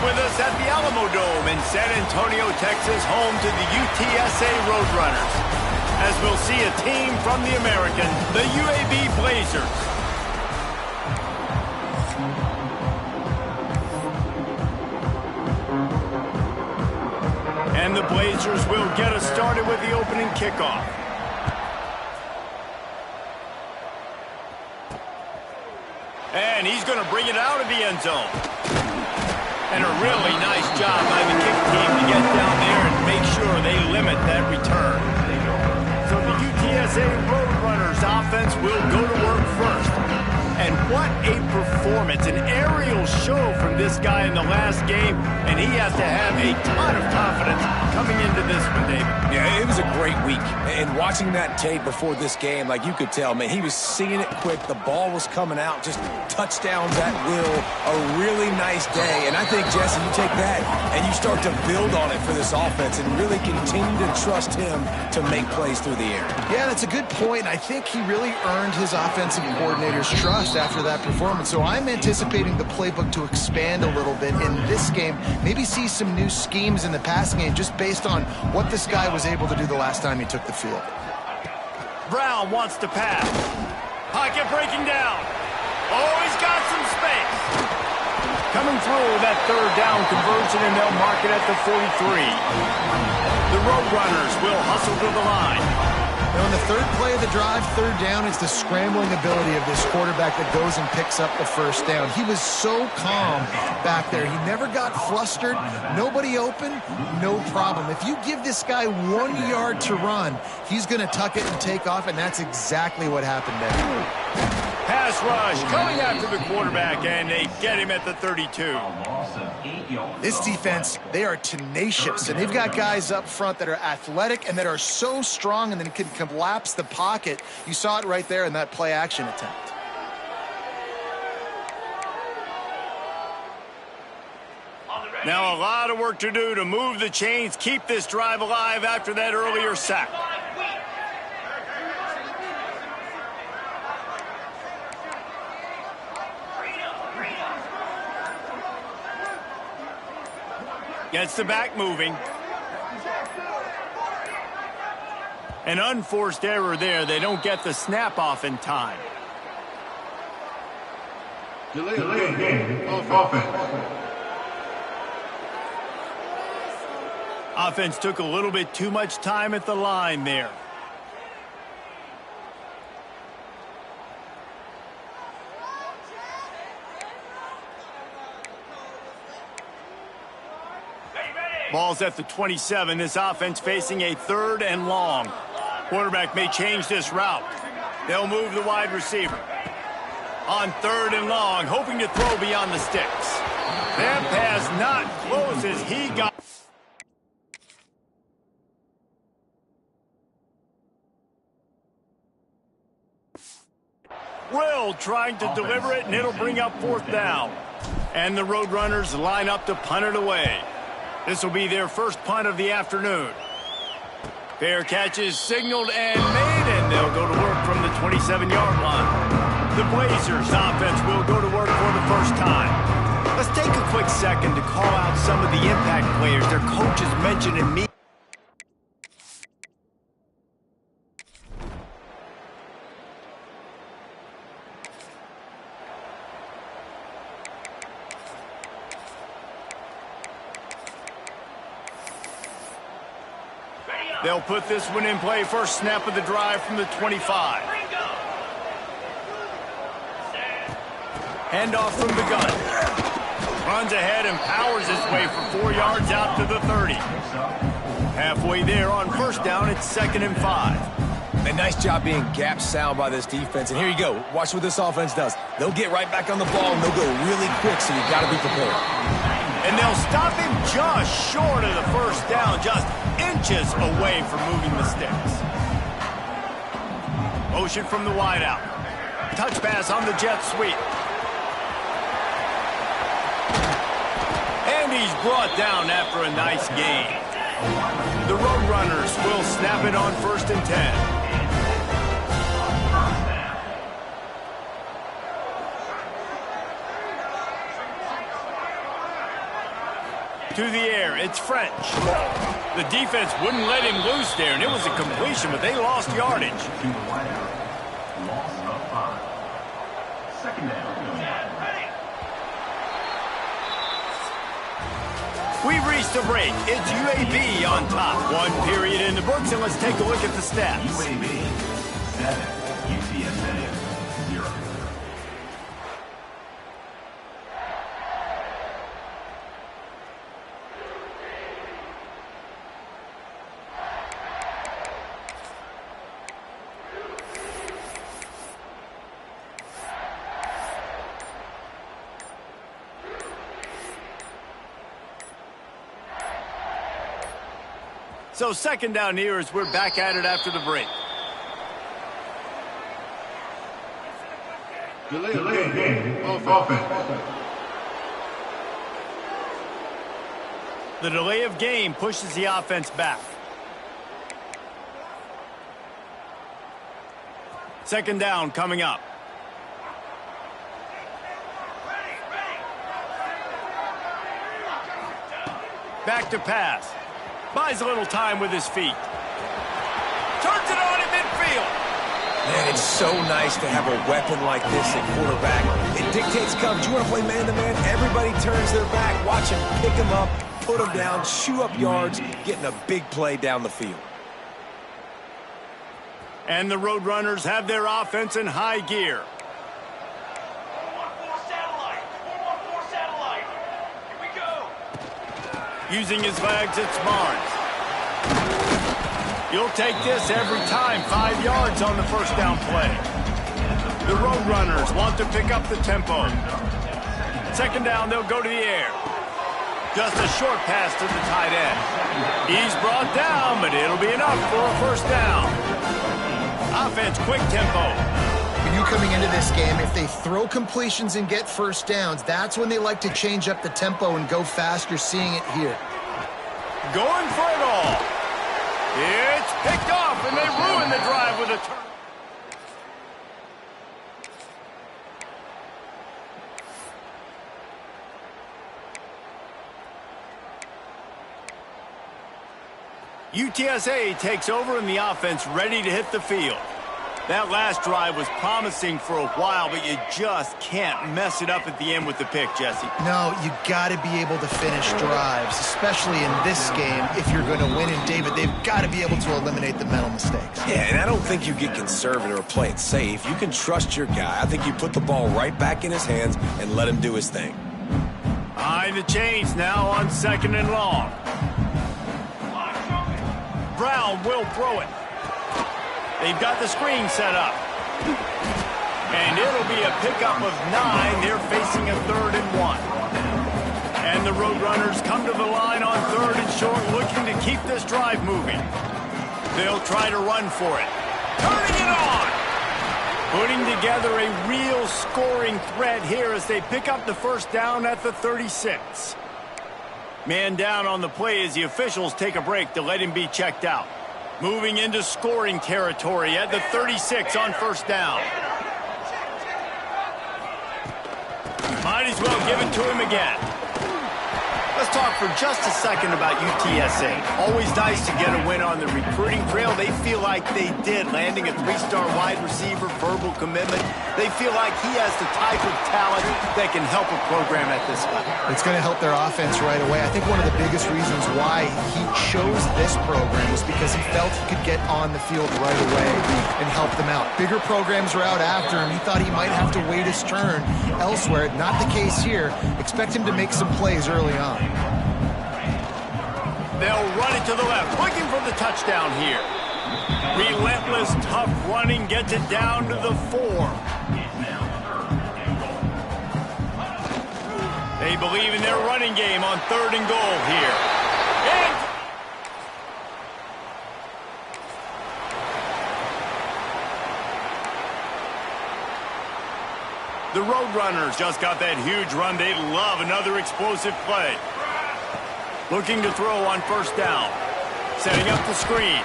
with us at the Alamo Dome in San Antonio, Texas, home to the UTSA Roadrunners, as we'll see a team from the American, the UAB Blazers. And the Blazers will get us started with the opening kickoff. And he's going to bring it out of the end zone. And a really nice job by the kick team to get down there and make sure they limit that return. So the UTSA Roadrunners offense will go to work first. And what a performance, an aerial show from this guy in the last game, and he has to have a ton of confidence coming into this one, David. Yeah, it was a great week. And watching that tape before this game, like you could tell, man, he was seeing it quick. The ball was coming out, just touchdowns at will. A really nice day. And I think, Jesse, you take that and you start to build on it for this offense and really continue to trust him to make plays through the air. Yeah, that's a good point. I think he really earned his offensive coordinator's trust after that performance. So I'm anticipating the playbook to expand a little bit in this game. Maybe see some new schemes in the passing game just based on what this guy was able to do the last time he took the field. Brown wants to pass. Pocket breaking down. Oh, he's got some space. Coming through that third down conversion, and they'll mark it at the 43. The Roadrunners will hustle to the line. Now, in the third play of the drive, third down, it's the scrambling ability of this quarterback that goes and picks up the first down. He was so calm back there. He never got flustered. Nobody open, no problem. If you give this guy 1 yard to run, he's going to tuck it and take off, and that's exactly what happened there. Pass rush coming after the quarterback, and they get him at the 32. This defense, they are tenacious, and they've got guys up front that are athletic and that are so strong and then can collapse the pocket. You saw it right there in that play action attempt. Now a lot of work to do to move the chains, keep this drive alive after that earlier sack. Gets the back moving. An unforced error there. They don't get the snap off in time. Delay game. Offense. Offense took a little bit too much time at the line there. Ball's at the 27. This offense facing a third and long. Quarterback may change this route. They'll move the wide receiver. On third and long, hoping to throw beyond the sticks. That pass not close as he got. Will trying to deliver it, and it'll bring up fourth down. And the Roadrunners line up to punt it away. This will be their first punt of the afternoon. Fair catch is signaled and made, and they'll go to work from the 27-yard line. The Blazers offense will go to work for the first time. Let's take a quick second to call out some of the impact players their coaches mentioned in meetings. They'll put this one in play. First snap of the drive from the 25. Handoff from the gun. Runs ahead and powers his way for 4 yards out to the 30. Halfway there on first down, it's 2nd and 5. A nice job being gap sound by this defense. And here you go. Watch what this offense does. They'll get right back on the ball, and they'll go really quick, so you got to be prepared. And they'll stop him just short of the first down, just inches away from moving the sticks. Motion from the wideout. Touch pass on the jet sweep. And he's brought down after a nice gain. The Roadrunners will snap it on 1st and 10. To the air, it's French. The defense wouldn't let him loose there, and it was a completion, but they lost yardage. To the wideout. Loss of 5. Second down. We've reached a break. It's UAB on top. 1 period in the books, and let's take a look at the stats. UAB 7, UTSA 0. So second down here as we're back at it after the break. Delay game. Offense. The delay of game pushes the offense back. Second down coming up. Back to pass. Buys a little time with his feet. Turns it on in midfield. Man, it's so nice to have a weapon like this at quarterback. It dictates coverage. You want to play man-to-man? Everybody turns their back. Watch him pick him up, put him down, chew up yards, getting a big play down the field. And the Roadrunners have their offense in high gear. 4-1-4 satellite. Here we go. Using his legs, it's Barnes. You'll take this every time. 5 yards on the first down play. The Roadrunners want to pick up the tempo. Second down, they'll go to the air. Just a short pass to the tight end. He's brought down, but it'll be enough for a first down. Offense, quick tempo. When you coming into this game, if they throw completions and get first downs, that's when they like to change up the tempo and go fast. You're seeing it here. Going for it all. It's picked off, and they ruin the drive with a turn. UTSA takes over and the offense ready to hit the field. That last drive was promising for a while, but you just can't mess it up at the end with the pick, Jesse. No, you got to be able to finish drives, especially in this game. If you're going to win, and David, they've got to be able to eliminate the mental mistakes. Yeah, and I don't think you get conservative or play it safe. You can trust your guy. I think you put the ball right back in his hands and let him do his thing. Behind the chains now on second and long. Brown will throw it. They've got the screen set up. And it'll be a pickup of 9. They're facing a 3rd and 1. And the Roadrunners come to the line on 3rd and short, looking to keep this drive moving. They'll try to run for it. Turning it on! Putting together a real scoring threat here as they pick up the first down at the 36. Man down on the play as the officials take a break to let him be checked out. Moving into scoring territory at the 36 on first down. Might as well give it to him again. Let's talk for just a second about UTSA. Always nice to get a win on the recruiting trail. They feel like they did, landing a 3-star wide receiver, verbal commitment. They feel like he has the type of talent that can help a program at this level. It's going to help their offense right away. I think one of the biggest reasons why he chose this program was because he felt he could get on the field right away and help them out. Bigger programs were out after him. He thought he might have to wait his turn elsewhere. Not the case here. Expect him to make some plays early on. They'll run it to the left, looking for the touchdown here. Relentless, tough running gets it down to the 4. They believe in their running game on 3rd and goal here. And the Roadrunners just got that huge run. They love another explosive play. Looking to throw on first down. Setting up the screen.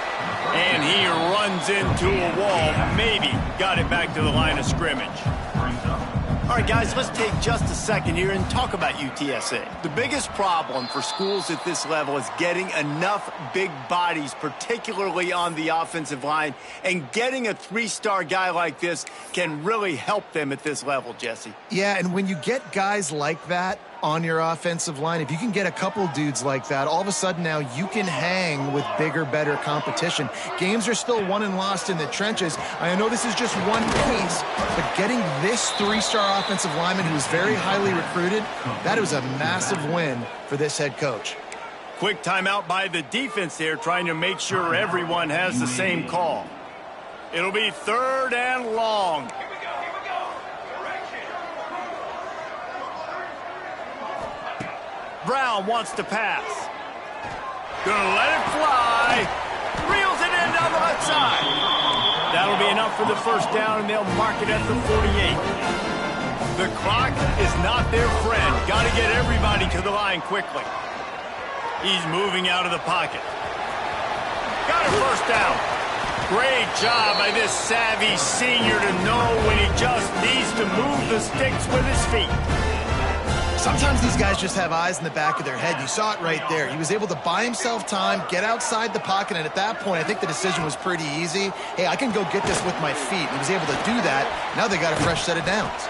And he runs into a wall. Maybe got it back to the line of scrimmage. All right, guys, let's take just a second here and talk about UTSA. The biggest problem for schools at this level is getting enough big bodies, particularly on the offensive line, and getting a three-star guy like this can really help them at this level, Jesse. Yeah, and when you get guys like that on your offensive line, if you can get a couple dudes like that, all of a sudden now you can hang with bigger, better competition. Games are still won and lost in the trenches. I know this is just one piece, but getting this three-star offensive lineman who is very highly recruited, that was a massive win for this head coach. Quick timeout by the defense there, trying to make sure everyone has the same call. It'll be 3rd and long. Here we go. Correction. Brown wants to pass. Gonna let it fly. Reels it in down the left side. That'll be enough for the first down, and they'll mark it at the 48. The clock is not their friend. Got to get everybody to the line quickly. He's moving out of the pocket. Got a first down. Great job by this savvy senior to know when he just needs to move the sticks with his feet. Sometimes these guys just have eyes in the back of their head. You saw it right there. He was able to buy himself time, get outside the pocket, and at that point, I think the decision was pretty easy. Hey, I can go get this with my feet. He was able to do that. Now they got a fresh set of downs.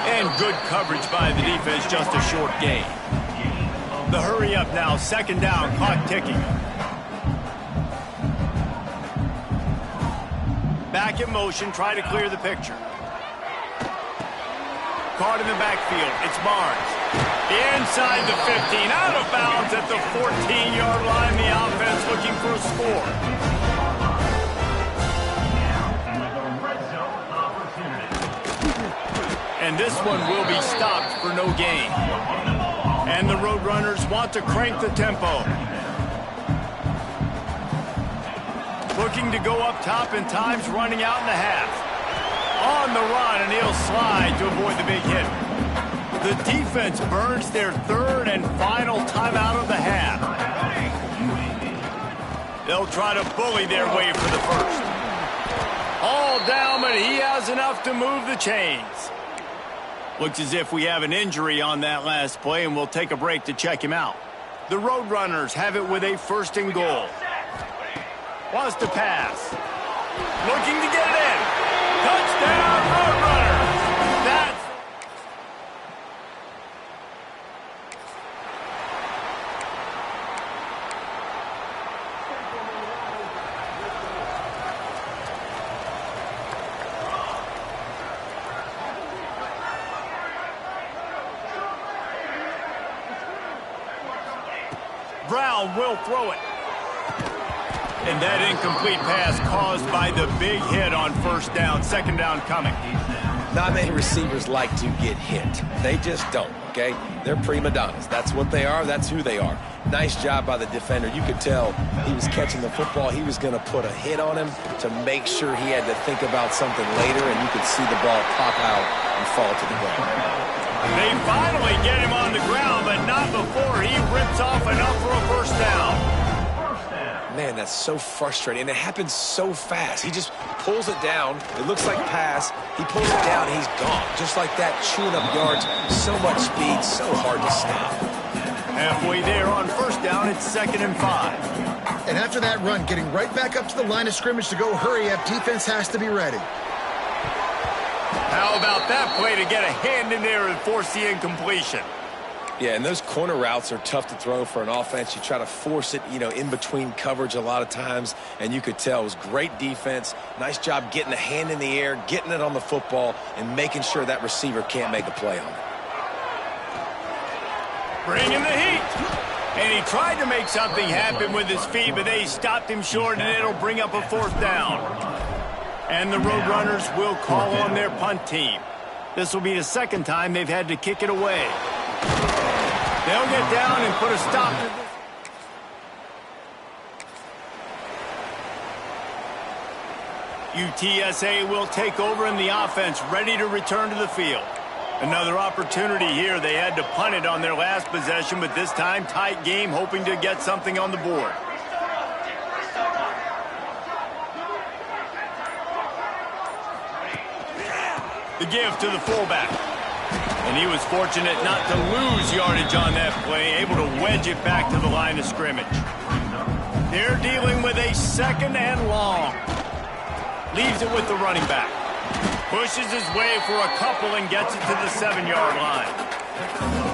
And good coverage by the defense, just a short gain. The hurry up now, 2nd down, clock ticking. Back in motion, try to clear the picture. Caught in the backfield, it's Barnes. Inside the 15, out of bounds at the 14-yard line. The offense looking for a score. And this one will be stopped for no gain. And the Roadrunners want to crank the tempo. Looking to go up top, and time's running out in the half. On the run, and he'll slide to avoid the big hit. The defense burns their 3rd and final timeout of the half. They'll try to bully their way for the first. All down, but he has enough to move the chains. Looks as if we have an injury on that last play, and we'll take a break to check him out. The Roadrunners have it with a 1st and goal. Wants to pass. Looking to get it in. Touchdown, Roadrunners! That's... Brown will throw it. And that incomplete pass caused by the big hit on 1st down. 2nd down coming. Not many receivers like to get hit. They just don't, okay? They're prima donnas. That's what they are. That's who they are. Nice job by the defender. You could tell he was catching the football. He was going to put a hit on him to make sure he had to think about something later, and you could see the ball pop out and fall to the ground. They finally get him on the ground, but not before he rips off enough for a 1st down. Man, that's so frustrating, and it happens so fast. He just pulls it down. It looks like pass. He pulls it down, and he's gone. Just like that, chewing up yards. So much speed, so hard to stop. Halfway there on 1st down, it's 2nd and 5. And after that run, getting right back up to the line of scrimmage to go hurry up, defense has to be ready. How about that play to get a hand in there and force the incompletion? Yeah, and those corner routes are tough to throw for an offense. You try to force it, in between coverage a lot of times, and you could tell it was great defense. Nice job getting the hand in the air, getting it on the football, and making sure that receiver can't make a play on it. Bringing the heat. And he tried to make something happen with his feet, but they stopped him short, and it'll bring up a 4th down. And the Roadrunners will call on their punt team. This will be the 2nd time they've had to kick it away. They'll get down and put a stop to this. UTSA will take over, and the offense ready to return to the field. Another opportunity here. They had to punt it on their last possession, but this time tight game, hoping to get something on the board. The give to the fullback. And he was fortunate not to lose yardage on that play, able to wedge it back to the line of scrimmage. They're dealing with a 2nd and long. Leaves it with the running back. Pushes his way for a couple and gets it to the 7-yard line.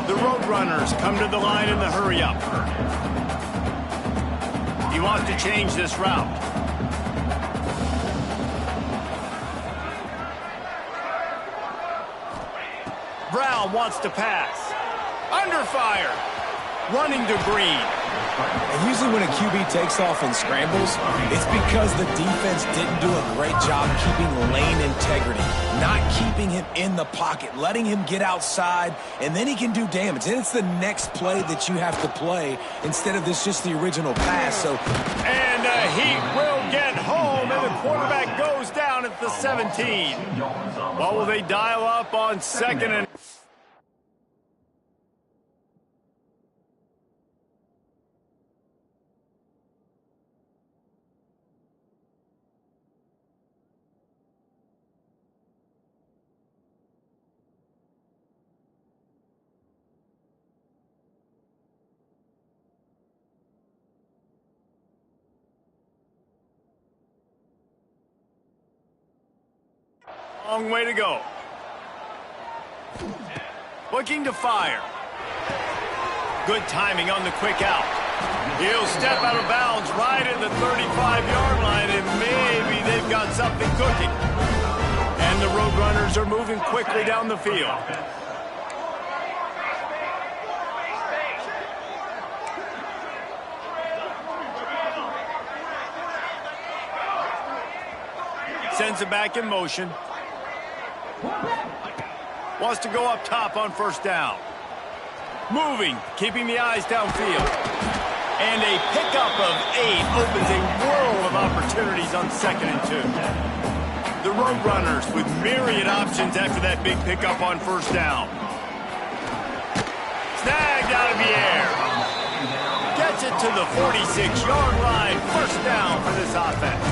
The Roadrunners come to the line in the hurry-up. He wants to change this route. Brown wants to pass. Under fire. Running to Green. And usually when a QB takes off and scrambles, it's because the defense didn't do a great job keeping lane integrity, not keeping him in the pocket, letting him get outside, and then he can do damage. And it's the next play that you have to play instead of this just the original pass. So, and he will get home, and the quarterback goes down at the 17. What will they dial up on 2nd and... Long way to go. Looking to fire. Good timing on the quick out. He'll step out of bounds right at the 35-yard line, and maybe they've got something cooking. And the Roadrunners are moving quickly down the field. Sends it back in motion. Wants to go up top on 1st down. Moving, keeping the eyes downfield. And a pickup of 8 opens a world of opportunities on 2nd and 2. The Roadrunners with myriad options after that big pickup on 1st down. Snagged out of the air. Gets it to the 46-yard line. 1st down for this offense.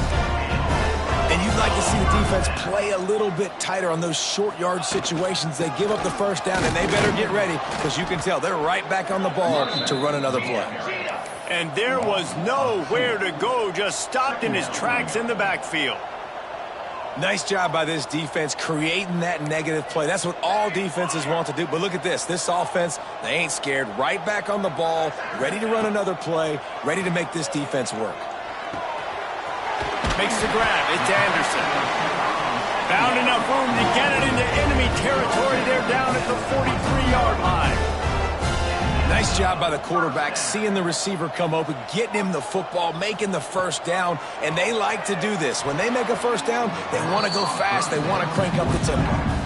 And you'd like to see the defense play a little bit tighter on those short yard situations. They give up the 1st down, and they better get ready because you can tell they're right back on the ball to run another play. And there was nowhere to go, just stopped in his tracks in the backfield. Nice job by this defense creating that negative play. That's what all defenses want to do. But look at this. This offense, they ain't scared. Right back on the ball, ready to run another play, ready to make this defense work. Makes the grab. It's Anderson. Found enough room to get it into enemy territory. They're down at the 43-yard line. Nice job by the quarterback, seeing the receiver come open, getting him the football, making the 1st down, and they like to do this. When they make a 1st down, they want to go fast. They want to crank up the tempo.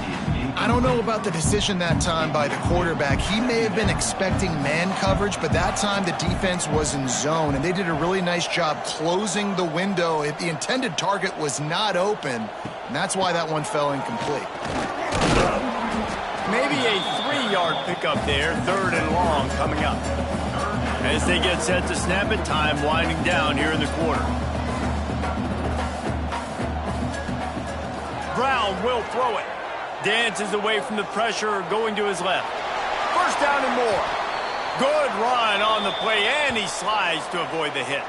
I don't know about the decision that time by the quarterback. He may have been expecting man coverage, but that time the defense was in zone, and they did a really nice job closing the window if the intended target was not open, and that's why that one fell incomplete. Maybe a 3-yard pickup there, 3rd and long coming up. As they get set to snap it, time winding down here in the quarter. Brown will throw it. Dances away from the pressure, going to his left. 1st down and more. Good run on the play, and he slides to avoid the hit.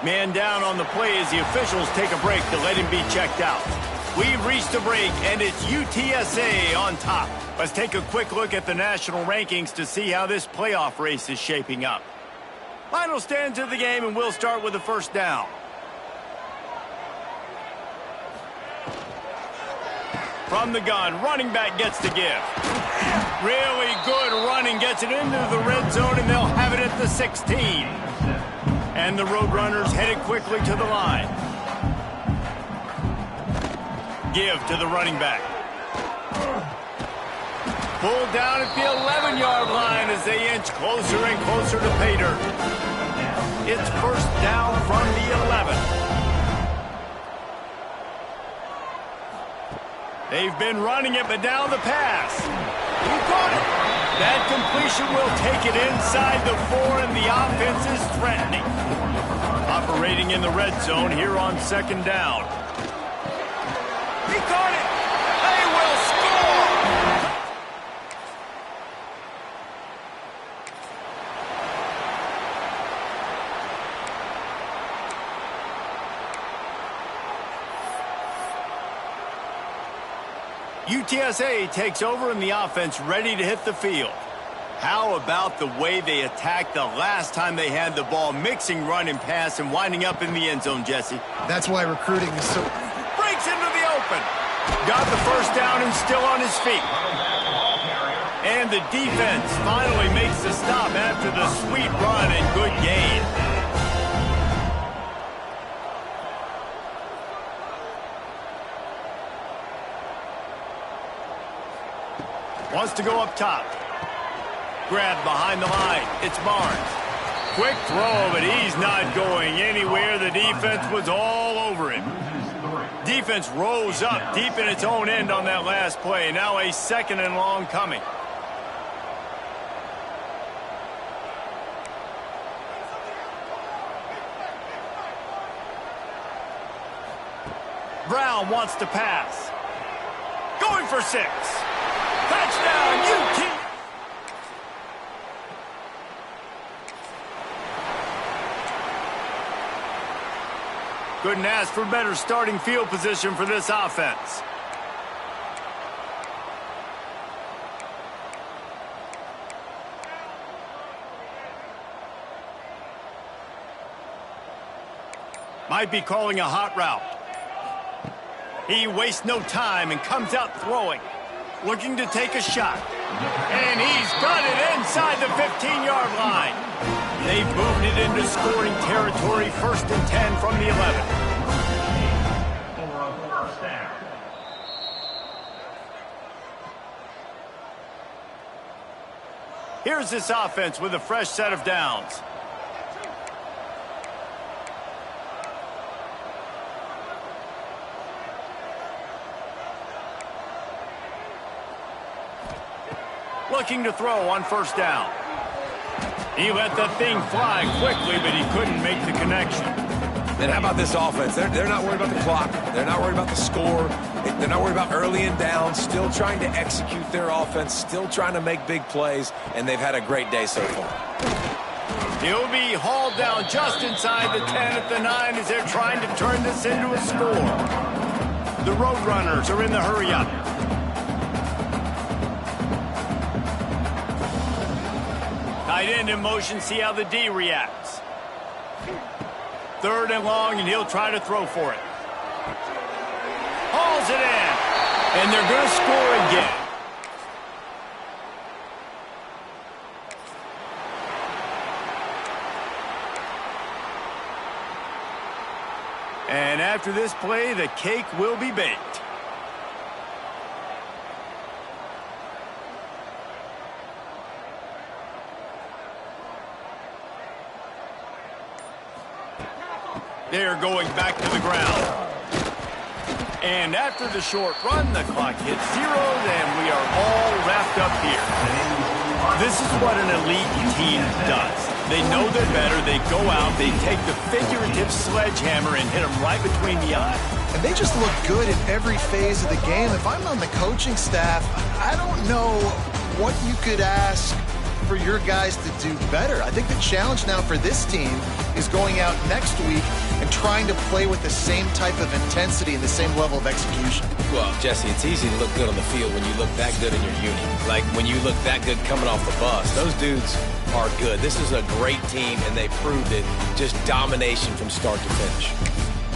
Man down on the play as the officials take a break to let him be checked out. We've reached a break, and it's UTSA on top. Let's take a quick look at the national rankings to see how this playoff race is shaping up. Final stands of the game, and we'll start with the 1st down. From the gun, running back gets the give. Really good running, gets it into the red zone, and they'll have it at the 16. And the Roadrunners headed quickly to the line. Give to the running back. Pulled down at the 11-yard line as they inch closer and closer to pay dirt. It's 1st down from the 11. They've been running it, but now the pass. He caught it. That completion will take it inside the 4, and the offense is threatening. Operating in the red zone here on 2nd down. He caught it. They will score. UTSA takes over and the offense ready to hit the field. How about the way they attacked the last time they had the ball, mixing run and pass and winding up in the end zone, Jesse? That's why recruiting is so... Breaks into the open. Got the first down and still on his feet. And the defense finally makes the stop after the sweet run and good gain. Wants to go up top. Grab behind the line. It's Barnes. Quick throw, but he's not going anywhere. The defense was all over him. Defense rose up deep in its own end on that last play. Now a second and long coming. Brown wants to pass. Going for 6. Touchdown, UT! Couldn't ask for better starting field position for this offense. Might be calling a hot route. He wastes no time and comes out throwing. Looking to take a shot. And he's got it inside the 15-yard line. They've moved it into scoring territory, 1st and 10 from the 11. For a first down. Here's this offense with a fresh set of downs. Looking to throw on 1st down. He let the thing fly quickly, but he couldn't make the connection. And how about this offense? They're not worried about the clock. They're not worried about the score. They're not worried about early and down. Still trying to execute their offense. Still trying to make big plays. And they've had a great day so far. He'll be hauled down just inside the 10 at the 9 as they're trying to turn this into a score. The Roadrunners are in the hurry-up. Tight end in motion, see how the D reacts. 3rd and long, and he'll try to throw for it. Hauls it in, and they're going to score again. And after this play, the cake will be baked. They're going back to the ground. And after the short run, the clock hits 0, and we are all wrapped up here. This is what an elite team does. They know they're better. They go out, they take the figurative sledgehammer and hit them right between the eyes. And they just look good in every phase of the game. If I'm on the coaching staff, I don't know what you could ask for your guys to do better. I think the challenge now for this team is going out next week and trying to play with the same type of intensity and the same level of execution. Well, Jesse, it's easy to look good on the field when you look that good in your uni. Like when you look that good coming off the bus. Those dudes are good. This is a great team, and they proved it. Just domination from start to finish.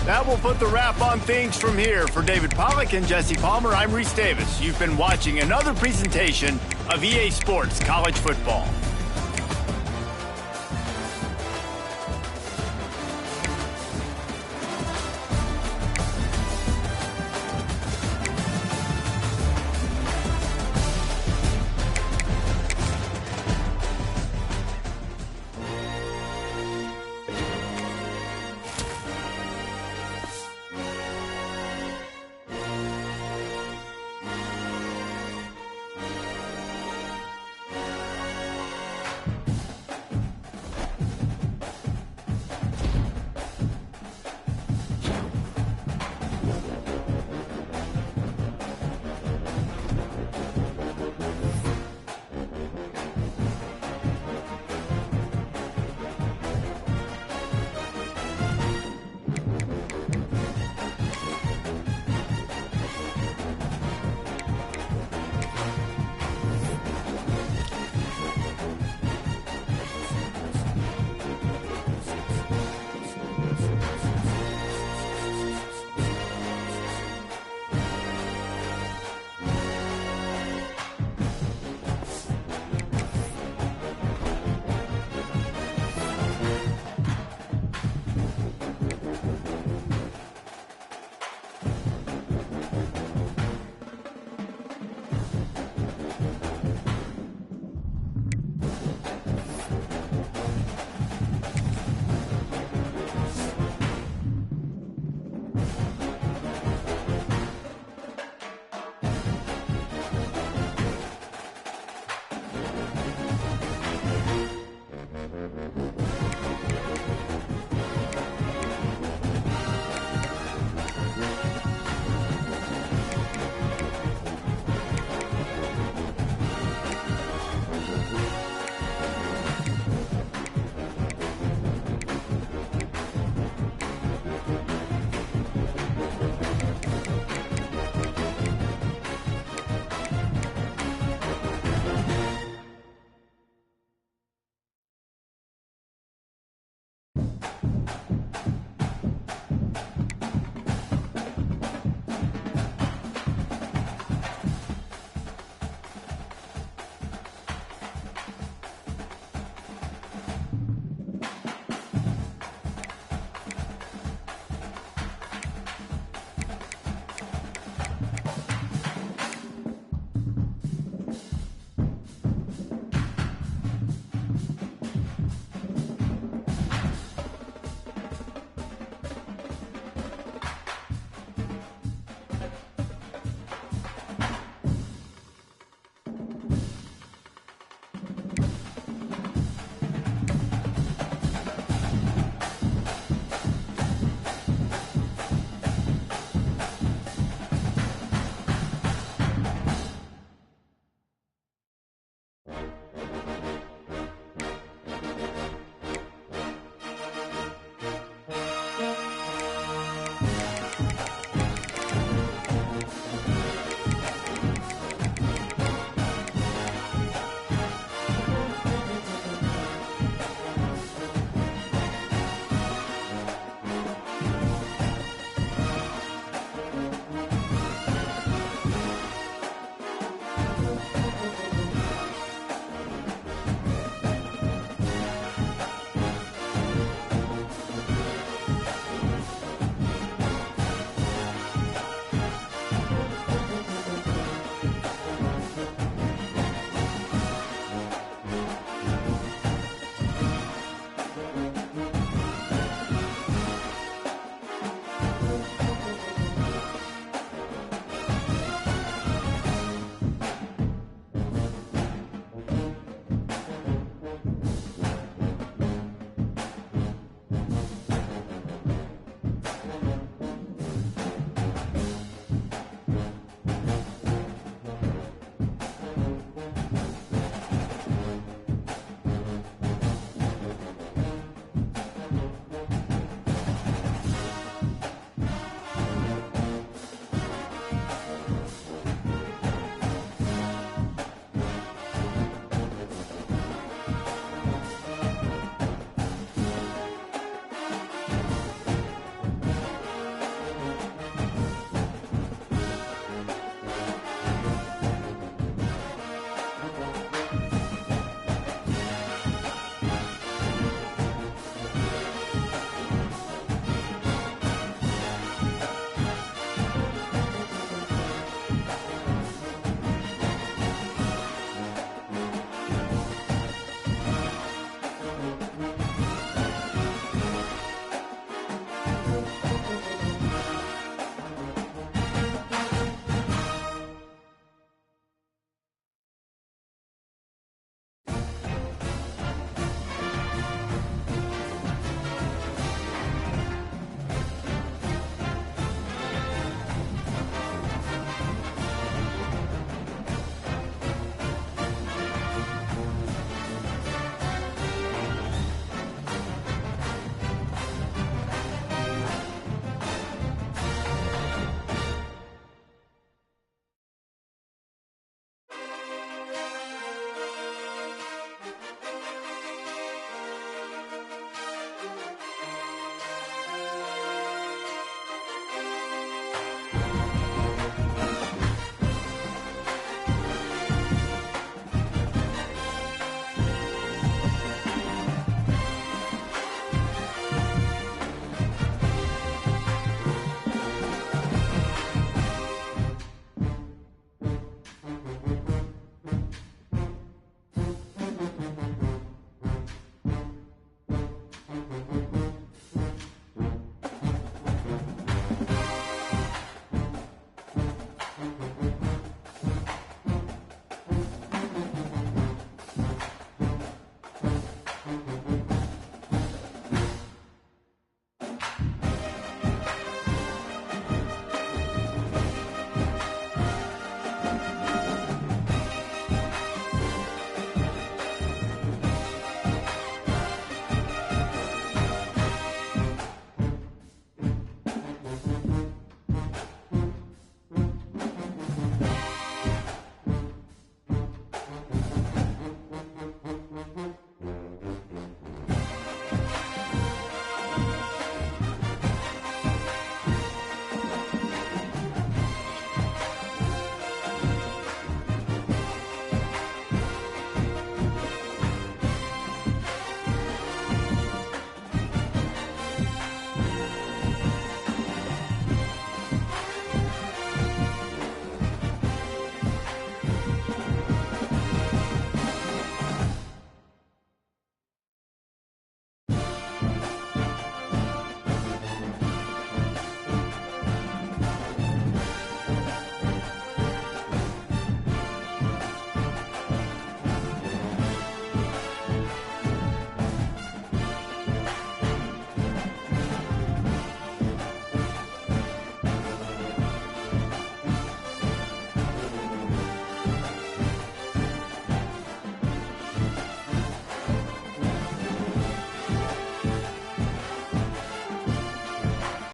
That will put the wrap on things from here. For David Pollack and Jesse Palmer, I'm Reese Davis. You've been watching another presentation of EA Sports College Football.